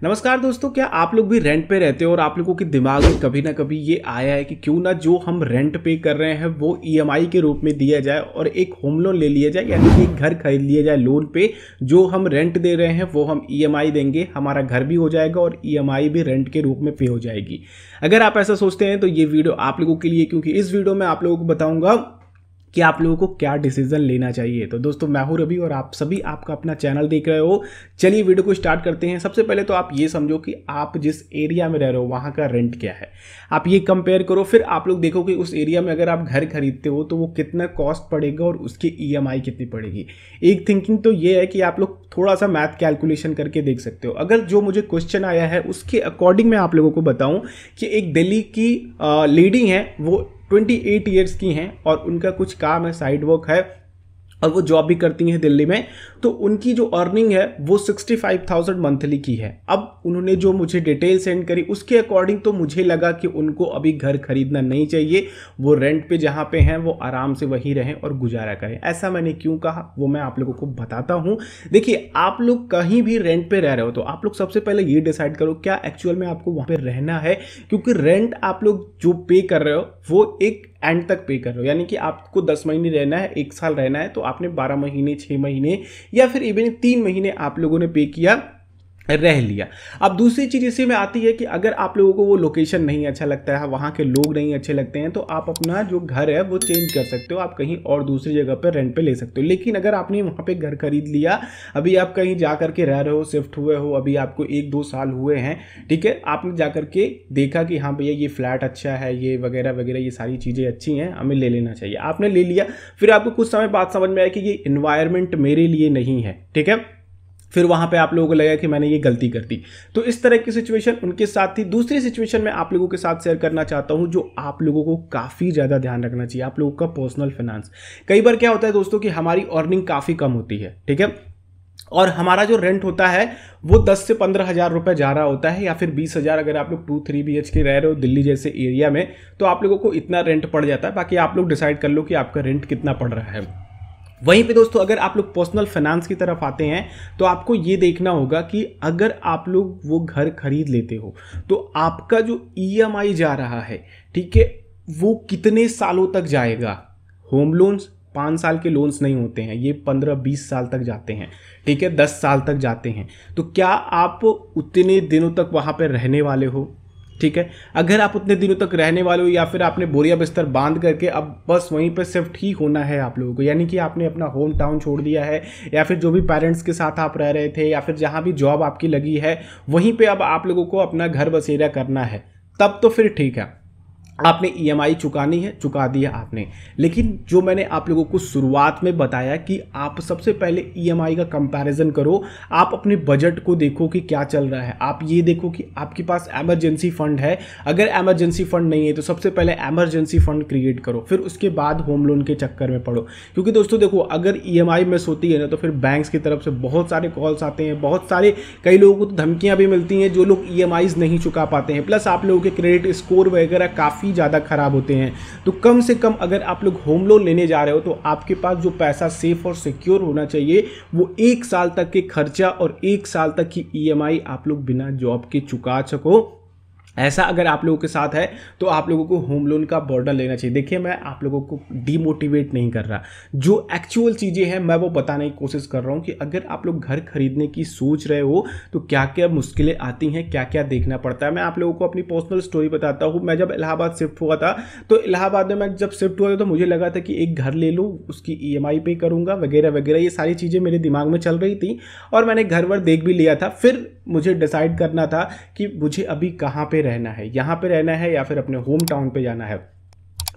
नमस्कार दोस्तों, क्या आप लोग भी रेंट पे रहते हो और आप लोगों के दिमाग में कभी ना कभी ये आया है कि क्यों ना जो हम रेंट पे कर रहे हैं वो ईएमआई के रूप में दिया जाए और एक होम लोन ले लिया जाए, यानी कि एक घर खरीद लिया जाए लोन पे। जो हम रेंट दे रहे हैं वो हम ईएमआई देंगे, हमारा घर भी हो जाएगा और ईएमआई भी रेंट के रूप में पे हो जाएगी। अगर आप ऐसा सोचते हैं तो ये वीडियो आप लोगों के लिए, क्योंकि इस वीडियो में आप लोगों को बताऊंगा कि आप लोगों को क्या डिसीजन लेना चाहिए। तो दोस्तों, मैं हूं रवि और आप सभी आपका अपना चैनल देख रहे हो। चलिए वीडियो को स्टार्ट करते हैं। सबसे पहले तो आप ये समझो कि आप जिस एरिया में रह रहे हो वहां का रेंट क्या है, आप ये कंपेयर करो। फिर आप लोग देखो कि उस एरिया में अगर आप घर खरीदते हो तो वो कितना कॉस्ट पड़ेगा और उसकी ईएमआई कितनी पड़ेगी। एक थिंकिंग तो ये है कि आप लोग थोड़ा सा मैथ कैलकुलेशन करके देख सकते हो। अगर जो मुझे क्वेश्चन आया है उसके अकॉर्डिंग मैं आप लोगों को बताऊं कि एक दिल्ली की लेडी है, वो 28 ईयर्स की हैं और उनका कुछ काम है, साइड वर्क है और वो जॉब भी करती हैं दिल्ली में। तो उनकी जो अर्निंग है वो 65,000 मंथली की है। अब उन्होंने जो मुझे डिटेल सेंड करी उसके अकॉर्डिंग तो मुझे लगा कि उनको अभी घर खरीदना नहीं चाहिए, वो रेंट पे जहाँ पे हैं वो आराम से वहीं रहें और गुजारा करें। ऐसा मैंने क्यों कहा वो मैं आप लोगों को बताता हूँ। देखिए, आप लोग कहीं भी रेंट पे रह रहे हो तो आप लोग सबसे पहले ये डिसाइड करो क्या एक्चुअल में आपको वहाँ पे रहना है, क्योंकि रेंट आप लोग जो पे कर रहे हो वो एक एंड तक पे कर रहे हो। यानी कि आपको 10 महीने रहना है, 1 साल रहना है, तो आपने 12 महीने, 6 महीने या फिर इवन 3 महीने आप लोगों ने पे किया, रह लिया। अब दूसरी चीज इसी में आती है कि अगर आप लोगों को वो लोकेशन नहीं अच्छा लगता है, वहाँ के लोग नहीं अच्छे लगते हैं, तो आप अपना जो घर है वो चेंज कर सकते हो, आप कहीं और दूसरी जगह पर रेंट पे ले सकते हो। लेकिन अगर आपने वहाँ पे घर खरीद लिया, अभी आप कहीं जा करके रह रहे हो, शिफ्ट हुए हो, अभी आपको 1-2 साल हुए हैं, ठीक है, आपने जा करके देखा कि हाँ भैया ये फ्लैट अच्छा है, ये वगैरह वगैरह ये सारी चीज़ें अच्छी हैं, हमें ले लेना चाहिए, आपने ले लिया। फिर आपको कुछ समय बाद समझ में आया कि ये इन्वायरमेंट मेरे लिए नहीं है, ठीक है, फिर वहां पे आप लोगों को लगा कि मैंने ये गलती कर दी। तो इस तरह की सिचुएशन उनके साथ थी। दूसरी सिचुएशन में आप लोगों के साथ शेयर करना चाहता हूं जो आप लोगों को काफ़ी ज़्यादा ध्यान रखना चाहिए, आप लोगों का पर्सनल फाइनेंस। कई बार क्या होता है दोस्तों कि हमारी अर्निंग काफ़ी कम होती है, ठीक है, और हमारा जो रेंट होता है वो 10 से 15 हज़ार रुपये जा रहा होता है, या फिर 20 हज़ार। अगर आप लोग 2-3 BHK रह रहे हो दिल्ली जैसे एरिया में तो आप लोगों को इतना रेंट पड़ जाता है। बाकी आप लोग डिसाइड कर लो कि आपका रेंट कितना पड़ रहा है। वहीं पे दोस्तों, अगर आप लोग पर्सनल फाइनेंस की तरफ आते हैं तो आपको ये देखना होगा कि अगर आप लोग वो घर खरीद लेते हो तो आपका जो ईएमआई जा रहा है, ठीक है, वो कितने सालों तक जाएगा। होम लोन्स 5 साल के लोन्स नहीं होते हैं, ये 15-20 साल तक जाते हैं, ठीक है, 10 साल तक जाते हैं। तो क्या आप उतने दिनों तक वहाँ पर रहने वाले हो? ठीक है, अगर आप उतने दिनों तक रहने वाले हो या फिर आपने बोरिया बिस्तर बांध करके अब बस वहीं पर शिफ्ट ही होना है आप लोगों को, यानी कि आपने अपना होम टाउन छोड़ दिया है, या फिर जो भी पेरेंट्स के साथ आप रह रहे थे या फिर जहाँ भी जॉब आपकी लगी है वहीं पे अब आप लोगों को अपना घर बसेरा करना है, तब तो फिर ठीक है, आपने ईएमआई चुकानी है, चुका दिया आपने। लेकिन जो मैंने आप लोगों को शुरुआत में बताया कि आप सबसे पहले ईएमआई का कंपैरिजन करो, आप अपने बजट को देखो कि क्या चल रहा है, आप ये देखो कि आपके पास इमरजेंसी फंड है। अगर इमरजेंसी फंड नहीं है तो सबसे पहले इमरजेंसी फंड क्रिएट करो, फिर उसके बाद होम लोन के चक्कर में पड़ो। क्योंकि दोस्तों देखो, अगर ईएमआई मिस होती है ना तो फिर बैंक्स की तरफ से बहुत सारे कॉल्स आते हैं, बहुत सारे, कई लोगों को तो धमकियां भी मिलती हैं जो लोग ईएमआईज नहीं चुका पाते हैं। प्लस आप लोगों के क्रेडिट स्कोर वगैरह काफ़ी ज़्यादा खराब होते हैं। तो कम से कम अगर आप लोग होम लोन लेने जा रहे हो तो आपके पास जो पैसा सेफ और सिक्योर होना चाहिए वो 1 साल तक के खर्चा और 1 साल तक की ईएमआई आप लोग बिना जॉब के चुका सको। ऐसा अगर आप लोगों के साथ है तो आप लोगों को होम लोन का बर्डन लेना चाहिए। देखिए, मैं आप लोगों को डीमोटिवेट नहीं कर रहा, जो एक्चुअल चीज़ें हैं मैं वो बताने की कोशिश कर रहा हूँ कि अगर आप लोग घर खरीदने की सोच रहे हो तो क्या क्या मुश्किलें आती हैं, क्या क्या देखना पड़ता है। मैं आप लोगों को अपनी पर्सनल स्टोरी बताता हूँ। मैं जब इलाहाबाद शिफ्ट हुआ था तो इलाहाबाद में मैं जब शिफ्ट हुआ था तो मुझे लगा था कि एक घर ले लूँ, उसकी ईएमआई पे करूँगा वगैरह वगैरह, ये सारी चीज़ें मेरे दिमाग में चल रही थी और मैंने घर वर देख भी लिया था। फिर मुझे डिसाइड करना था कि मुझे अभी कहाँ पे रहना है, यहाँ पे रहना है या फिर अपने होम टाउन पे जाना है,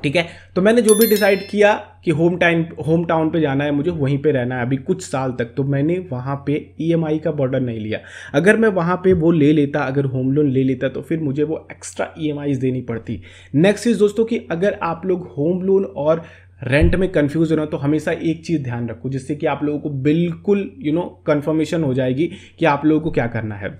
ठीक है। तो मैंने जो भी डिसाइड किया कि होम टाउन पे जाना है, मुझे वहीं पे रहना है अभी कुछ साल तक, तो मैंने वहाँ पे ईएमआई का बर्डन नहीं लिया। अगर मैं वहाँ पे वो ले लेता, अगर होम लोन ले लेता तो फिर मुझे वो एक्स्ट्रा ईएमआईज देनी पड़ती। नेक्स्ट चीज़ दोस्तों कि अगर आप लोग होम लोन और रेंट में कंफ्यूज हो रहे हो तो हमेशा एक चीज़ ध्यान रखो, जिससे कि आप लोगों को बिल्कुल कंफर्मेशन हो जाएगी कि आप लोगों को क्या करना है।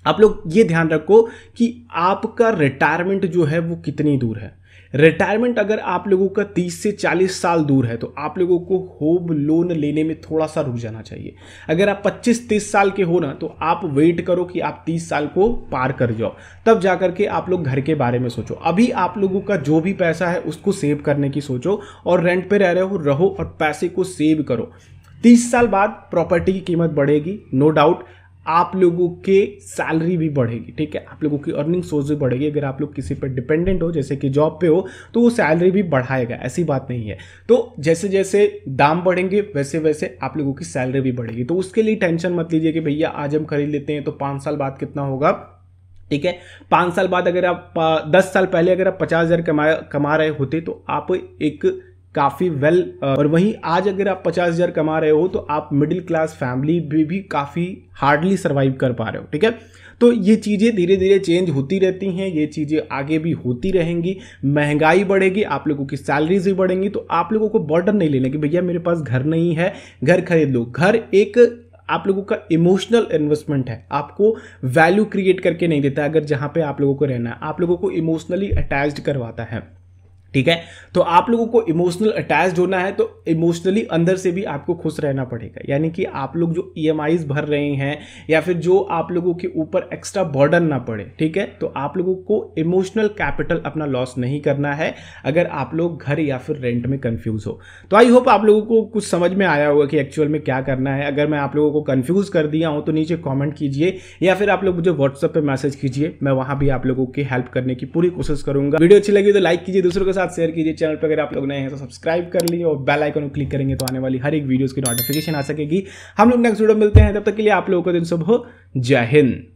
आप लोग ये ध्यान रखो कि आपका रिटायरमेंट जो है वो कितनी दूर है। रिटायरमेंट अगर आप लोगों का 30 से 40 साल दूर है तो आप लोगों को होम लोन लेने में थोड़ा सा रुक जाना चाहिए। अगर आप 25-30 साल के हो ना तो आप वेट करो कि आप 30 साल को पार कर जाओ, तब जाकर के आप लोग घर के बारे में सोचो। अभी आप लोगों का जो भी पैसा है उसको सेव करने की सोचो, और रेंट पे रह रहे हो रहो और पैसे को सेव करो। 30 साल बाद प्रॉपर्टी की कीमत बढ़ेगी, नो डाउट। आप लोगों के सैलरी भी बढ़ेगी, ठीक है, आप लोगों की अर्निंग सोर्स भी बढ़ेगी। अगर आप लोग किसी पर डिपेंडेंट हो, जैसे कि जॉब पे हो, तो वो सैलरी भी बढ़ाएगा, ऐसी बात नहीं है। तो जैसे जैसे दाम बढ़ेंगे वैसे वैसे आप लोगों की सैलरी भी बढ़ेगी। तो उसके लिए टेंशन मत लीजिए कि भैया आज हम खरीद लेते हैं तो 5 साल बाद कितना होगा, ठीक है। 5 साल बाद अगर आप 10 साल पहले अगर आप 50,000 कमा रहे होते तो आप एक काफ़ी वेल, और वहीं आज अगर आप 50,000 कमा रहे हो तो आप मिडिल क्लास फैमिली भी काफ़ी हार्डली सर्वाइव कर पा रहे हो, ठीक है। तो ये चीज़ें धीरे धीरे चेंज होती रहती हैं, ये चीज़ें आगे भी होती रहेंगी। महंगाई बढ़ेगी, आप लोगों की सैलरीज भी बढ़ेंगी, तो आप लोगों को बर्डन नहीं लेना कि भैया मेरे पास घर नहीं है, घर खरीद लो। घर एक आप लोगों का इमोशनल इन्वेस्टमेंट है, आपको वैल्यू क्रिएट करके नहीं देता। अगर जहाँ पे आप लोगों को रहना है, आप लोगों को इमोशनली अटैच्ड करवाता है, ठीक है। तो आप लोगों को इमोशनल अटैच्ड होना है तो इमोशनली अंदर से भी आपको खुश रहना पड़ेगा। यानी कि आप लोग जो ईएमआईज भर रहे हैं या फिर जो आप लोगों के ऊपर एक्स्ट्रा बर्डन ना पड़े, ठीक है। तो आप लोगों को इमोशनल कैपिटल अपना लॉस नहीं करना है अगर आप लोग घर या फिर रेंट में कंफ्यूज हो। तो आई होप आप लोगों को कुछ समझ में आया होगा कि एक्चुअल में क्या करना है। अगर मैं आप लोगों को कंफ्यूज कर दिया हूं तो नीचे कॉमेंट कीजिए या फिर आप लोग मुझे व्हाट्सएप पे मैसेज कीजिए, मैं वहां भी आप लोगों की हेल्प करने की पूरी कोशिश करूंगा। वीडियो अच्छी लगी तो लाइक कीजिए, दूसरों के साथ शेयर कीजिए। चैनल पर अगर आप लोग नए हैं तो सब्सक्राइब कर लीजिए और बेल आइकन को क्लिक करेंगे तो आने वाली हर एक वीडियोस की नोटिफिकेशन आ सकेगी। हम लोग नेक्स्ट वीडियो मिलते हैं, तब तक के लिए आप लोगों का दिन शुभ हो। जय हिंद।